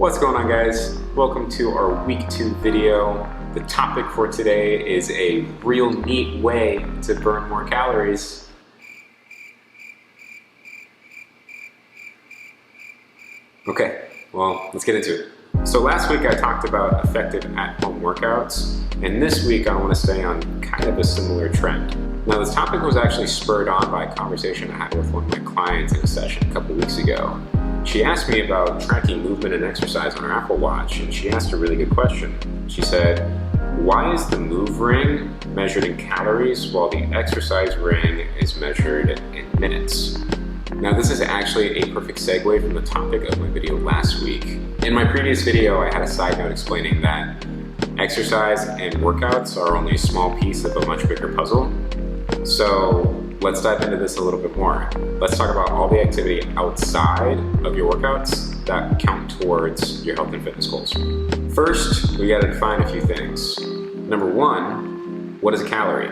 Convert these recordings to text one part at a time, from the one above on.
What's going on, guys? Welcome to our week 2 video. The topic for today is a real neat way to burn more calories. Okay, well, let's get into it. So last week I talked about effective at-home workouts, and this week I want to stay on kind of a similar trend. Now, this topic was actually spurred on by a conversation I had with one of my clients in a session a couple weeks ago. She asked me about tracking movement and exercise on her Apple Watch, and she asked a really good question. She said, why is the move ring measured in calories while the exercise ring is measured in minutes? Now, this is actually a perfect segue from the topic of my video last week. In my previous video, I had a side note explaining that exercise and workouts are only a small piece of a much bigger puzzle. So let's dive into this a little bit more. Let's talk about all the activity outside of your workouts that count towards your health and fitness goals. First, we gotta define a few things. Number one, what is a calorie?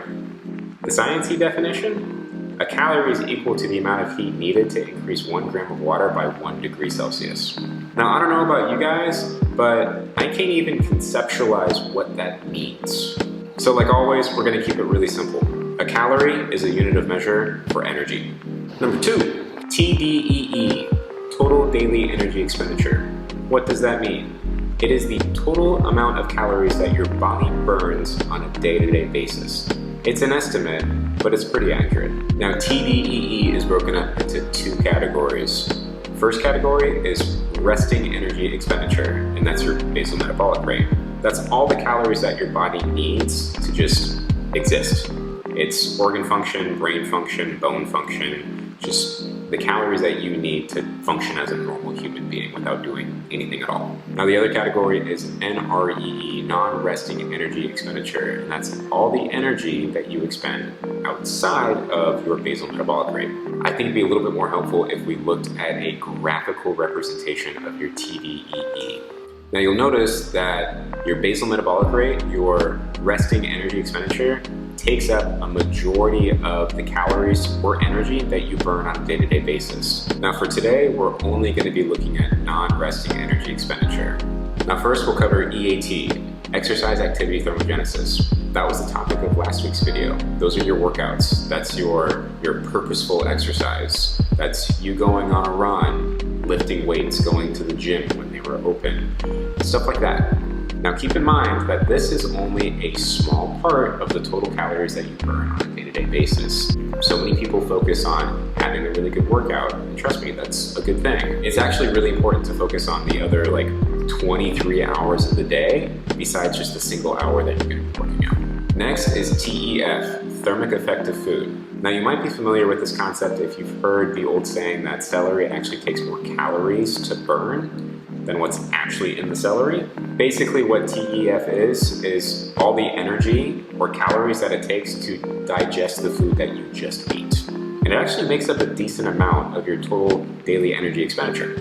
The sciencey definition, a calorie is equal to the amount of heat needed to increase 1 gram of water by 1 degree Celsius. Now, I don't know about you guys, but I can't even conceptualize what that means. So like always, we're gonna keep it really simple. A calorie is a unit of measure for energy. Number 2, TDEE, total daily energy expenditure. What does that mean? It is the total amount of calories that your body burns on a day-to-day basis. It's an estimate, but it's pretty accurate. Now, TDEE is broken up into 2 categories. First category is resting energy expenditure, and that's your basal metabolic rate. That's all the calories that your body needs to just exist. It's organ function, brain function, bone function, just the calories that you need to function as a normal human being without doing anything at all. Now, the other category is NREE, non-resting energy expenditure, and that's all the energy that you expend outside of your basal metabolic rate. I think it'd be a little bit more helpful if we looked at a graphical representation of your TDEE. Now, you'll notice that your basal metabolic rate, your resting energy expenditure, takes up a majority of the calories or energy that you burn on a day-to-day basis. Now, for today, we're only going to be looking at non-resting energy expenditure. Now, first we'll cover EAT, exercise activity thermogenesis. That was the topic of last week's video. Those are your workouts. That's your purposeful exercise. That's you going on a run, lifting weights, going to the gym when they were open, stuff like that. Now, keep in mind that this is only a small part of the total calories that you burn on a day-to-day basis. So many people focus on having a really good workout, and trust me, that's a good thing. It's actually really important to focus on the other 23 hours of the day, besides just the single hour that you're going to be working out. Next is TEF, thermic effect of food. Now, you might be familiar with this concept if you've heard the old saying that celery actually takes more calories to burn than what's actually in the celery. Basically, what TEF is all the energy or calories that it takes to digest the food that you just eat. And it actually makes up a decent amount of your total daily energy expenditure.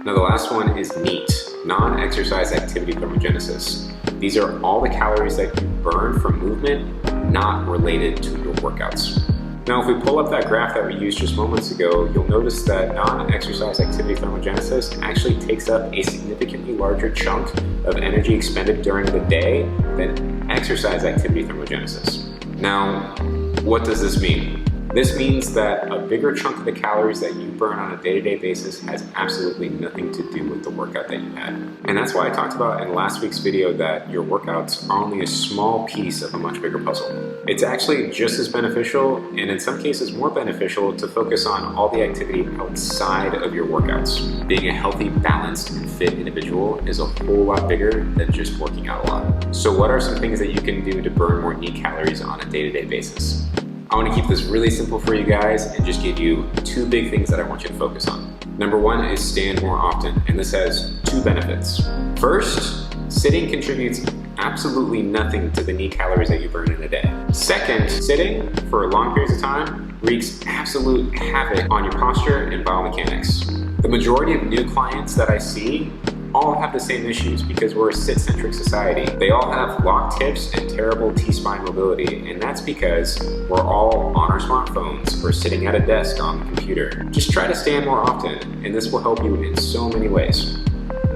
Now, the last one is NEAT, non-exercise activity thermogenesis. These are all the calories that you burn from movement not related to your workouts. Now, if we pull up that graph that we used just moments ago, you'll notice that non-exercise activity thermogenesis actually takes up a significantly larger chunk of energy expended during the day than exercise activity thermogenesis. Now, what does this mean? This means that a bigger chunk of the calories that you burn on a day-to-day basis has absolutely nothing to do with the workout that you had. And that's why I talked about in last week's video that your workouts are only a small piece of a much bigger puzzle. It's actually just as beneficial, and in some cases more beneficial, to focus on all the activity outside of your workouts. Being a healthy, balanced, and fit individual is a whole lot bigger than just working out a lot. So what are some things that you can do to burn more neat calories on a day-to-day basis? I want to keep this really simple for you guys and just give you 2 big things that I want you to focus on. Number 1 is stand more often, and this has 2 benefits. First, sitting contributes absolutely nothing to the neat calories that you burn in a day. Second, sitting for long periods of time wreaks absolute havoc on your posture and biomechanics. The majority of new clients that I see all have the same issues because we're a sit-centric society. They all have locked hips and terrible T-spine mobility, and that's because we're all on our smartphones or sitting at a desk on the computer. Just try to stand more often, and this will help you in so many ways.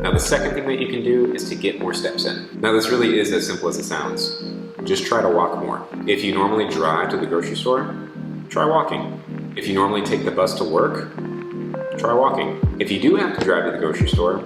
Now, the second thing that you can do is to get more steps in. Now, this really is as simple as it sounds. Just try to walk more. If you normally drive to the grocery store, try walking. If you normally take the bus to work, try walking. If you do have to drive to the grocery store,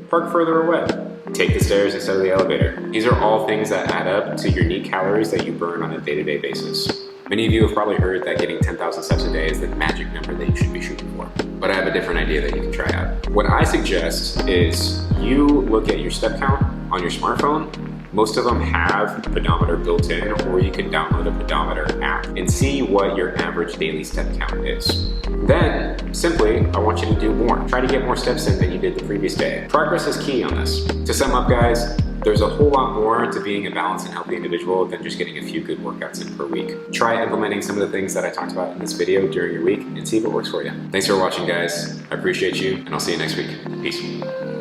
park further away. Take the stairs instead of the elevator. These are all things that add up to your neat calories that you burn on a day-to-day basis. Many of you have probably heard that getting 10,000 steps a day is the magic number that you should be shooting for. But I have a different idea that you can try out. What I suggest is you look at your step count on your smartphone. Most of them have a pedometer built in, or you can download a pedometer app and see what your average daily step count is. Then, simply, I want you to do more. Try to get more steps in than you did the previous day. Progress is key on this. To sum up, guys, there's a whole lot more to being a balanced and healthy individual than just getting a few good workouts in per week. Try implementing some of the things that I talked about in this video during your week and see if it works for you. Thanks for watching, guys. I appreciate you, and I'll see you next week. Peace.